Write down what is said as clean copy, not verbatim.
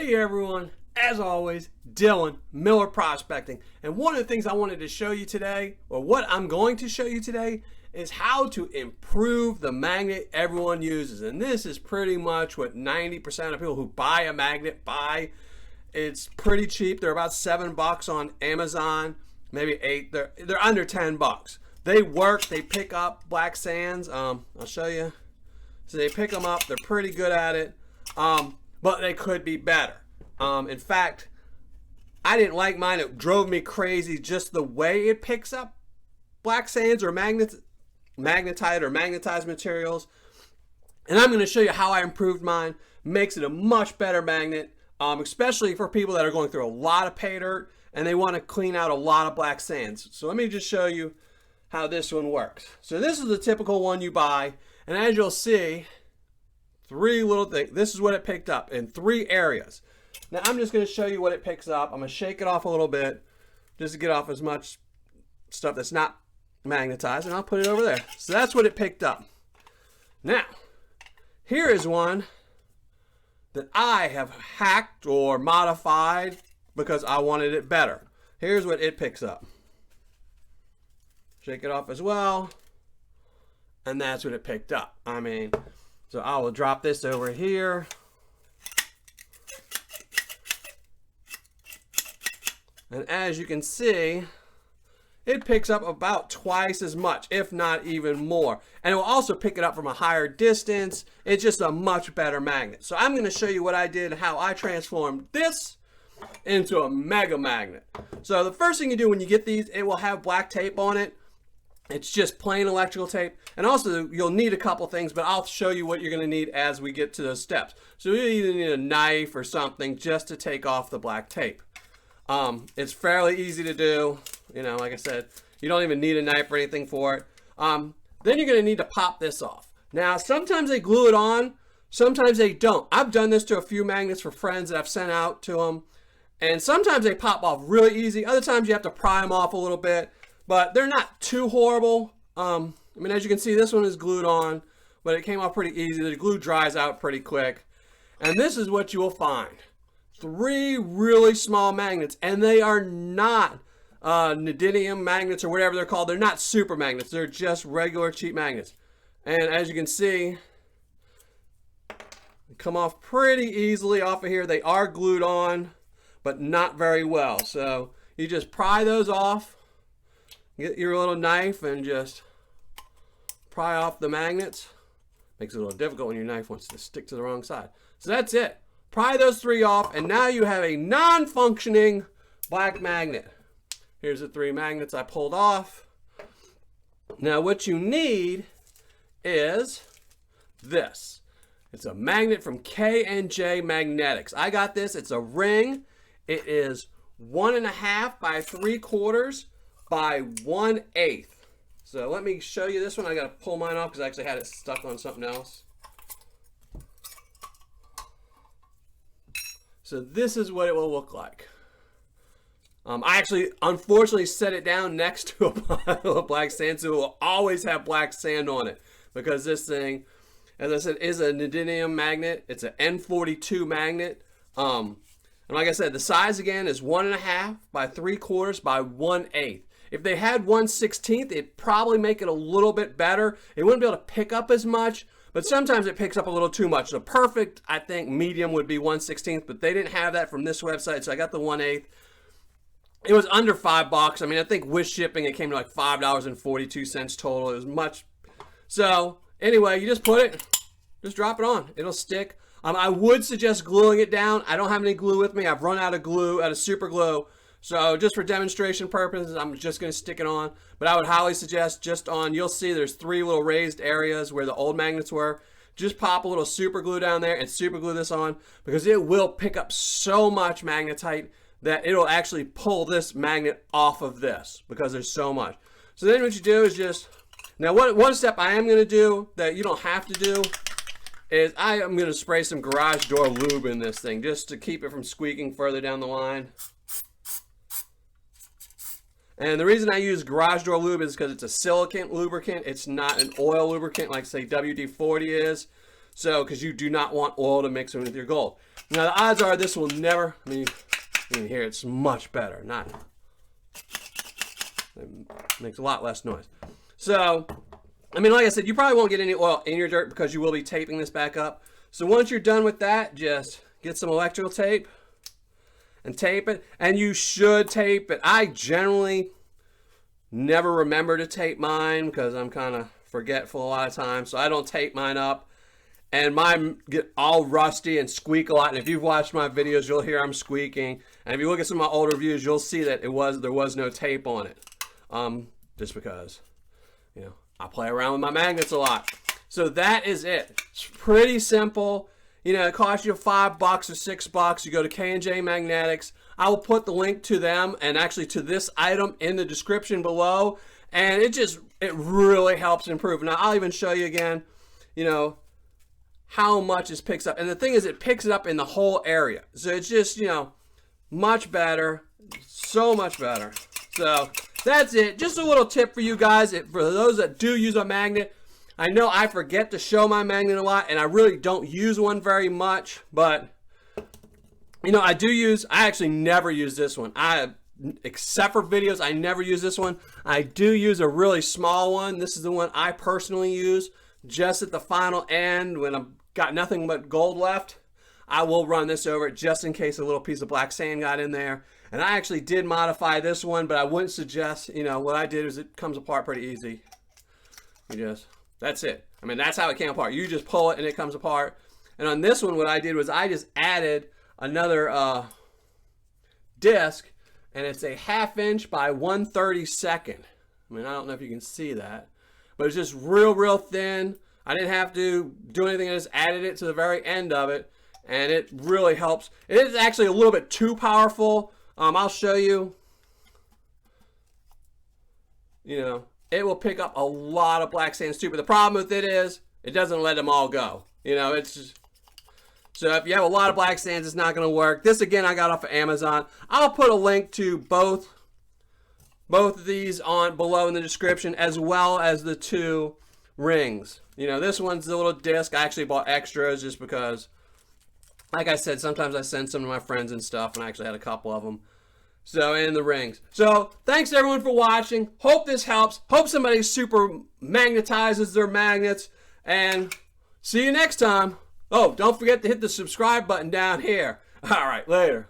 Hey everyone, as always, Dylan, Miller Prospecting. And one of the things I wanted to show you today, or what I'm going to show you today, is how to improve the magnet everyone uses. And this is pretty much what 90% of people who buy a magnet buy. It's pretty cheap. They're about $7 on Amazon, maybe $8. They're under $10. They work, they pick up black sands. I'll show you. So they pick them up, they're pretty good at it. But they could be better. In fact, I didn't like mine. It drove me crazy just the way it picks up black sands or magnetite or magnetized materials. And I'm going to show you how I improved mine. Makes it a much better magnet, especially for people that are going through a lot of pay dirt and they want to clean out a lot of black sands. So let me just show you how this one works. So this is the typical one you buy, and as you'll see, three little things. This is what it picked up in 3 areas. Now I'm just going to show you what it picks up. I'm going to shake it off a little bit just to get off as much stuff that's not magnetized, and I'll put it over there. So that's what it picked up. Now, here is one that I have hacked or modified because I wanted it better. Here's what it picks up. Shake it off as well, and that's what it picked up. So I will drop this over here. And as you can see, it picks up about twice as much, if not even more. And it will also pick it up from a higher distance. It's just a much better magnet. So I'm going to show you what I did, how I transformed this into a mega magnet. So the first thing you do when you get these, it will have black tape on it. It's just plain electrical tape. And also you'll need a couple things, but I'll show you what you're going to need as we get to those steps. So you either need a knife or something just to take off the black tape. It's fairly easy to do. You know, like I said, you don't even need a knife or anything for it. Then you're going to need to pop this off. Now, sometimes they glue it on, sometimes they don't. I've done this to a few magnets for friends that I've sent out to them. And sometimes they pop off really easy. Other times you have to pry them off a little bit. But they're not too horrible. As you can see, this one is glued on, but it came off pretty easy. The glue dries out pretty quick. And this is what you will find. 3 really small magnets, and they are not neodymium magnets or whatever they're called. They're not super magnets. They're just regular cheap magnets. And as you can see, they come off pretty easily off of here. They are glued on, but not very well. So you just pry those off. Get your little knife and just pry off the magnets. Makes it a little difficult when your knife wants to stick to the wrong side. So that's it. Pry those 3 off, and now you have a non-functioning black magnet. Here's the 3 magnets I pulled off. Now what you need is this. It's a magnet from K&J Magnetics. I got this. It's a ring. It is 1.5 by 3/4 by 1/8. So let me show you this one. I got to pull mine off because I actually had it stuck on something else. So this is what it will look like. I actually, unfortunately, set it down next to a pile of black sand, so it will always have black sand on it because this thing, as I said, is a neodymium magnet. It's an N42 magnet. And like I said, the size again is 1.5 by 3/4 by 1/8. If they had 1/16, it'd probably make it a little bit better. It wouldn't be able to pick up as much, but sometimes it picks up a little too much. The perfect, I think, medium would be 1/16, but they didn't have that from this website, so I got the 1/8. It was under $5. I think with shipping, it came to like $5.42 total. It was much. So anyway, you just put it, just drop it on. It'll stick. I would suggest gluing it down. I don't have any glue with me. I've run out of glue, out of super glue. So just for demonstration purposes, I'm just going to stick it on. But I would highly suggest just on, you'll see there's 3 little raised areas where the old magnets were. Just pop a little super glue down there and super glue this on because it will pick up so much magnetite that it'll actually pull this magnet off of this because there's so much. So then what you do is just, now one step I am going to do that you don't have to do is I am going to spray some garage door lube in this thing just to keep it from squeaking further down the line. And the reason I use garage door lube is because it's a silicone lubricant. It's not an oil lubricant like, say, WD-40 is. So, because you do not want oil to mix in with your gold. Now the odds are this will never, I mean, you can hear it's much better. It makes a lot less noise. So, I mean, like I said, you probably won't get any oil in your dirt because you will be taping this back up. So once you're done with that, just get some electrical tape and tape it. And you should tape it. I generally never remember to tape mine because I'm kind of forgetful a lot of times. So I don't tape mine up. And mine get all rusty and squeak a lot. And if you've watched my videos, you'll hear I'm squeaking. And if you look at some of my older views, you'll see that there was no tape on it. Just because, you know, I play around with my magnets a lot. So that is it. It's pretty simple. You know, it costs you $5 or $6. You go to K&J Magnetics. I will put the link to them and actually to this item in the description below. And it really helps improve. Now, I'll even show you again, you know, how much it picks up. And the thing is, it picks it up in the whole area. So it's just, you know, much better. So much better. So that's it. Just a little tip for you guys. For those that do use a magnet, I know I forget to show my magnet a lot, and I really don't use one very much. But, you know, I actually never use this one. Except for videos, I never use this one. I do use a really small one. This is the one I personally use. Just at the final end, when I've got nothing but gold left, I will run this over it just in case a little piece of black sand got in there. And I actually did modify this one, but I wouldn't suggest, you know, what I did is it comes apart pretty easy. That's it. I mean, that's how it came apart. You just pull it and it comes apart. And on this one, what I did was I just added another disc, and it's a 1/2 inch by 1/32. I mean, I don't know if you can see that, but it's just real thin. I didn't have to do anything. I just added it to the very end of it, and it really helps. It is actually a little bit too powerful. I'll show you. You know, it will pick up a lot of black sands too, but the problem with it is it doesn't let them all go. You know, it's just, so if you have a lot of black sands, it's not going to work. This again, I got off of Amazon. I'll put a link to both of these on below in the description, as well as the 2 rings. You know, this one's the little disc. I actually bought extras just because, like I said, sometimes I send some to my friends and stuff, and I actually had a couple of them. So, and the rings. So, thanks everyone for watching. Hope this helps. Hope somebody super magnetizes their magnets. And see you next time. Oh, don't forget to hit the subscribe button down here. All right, later.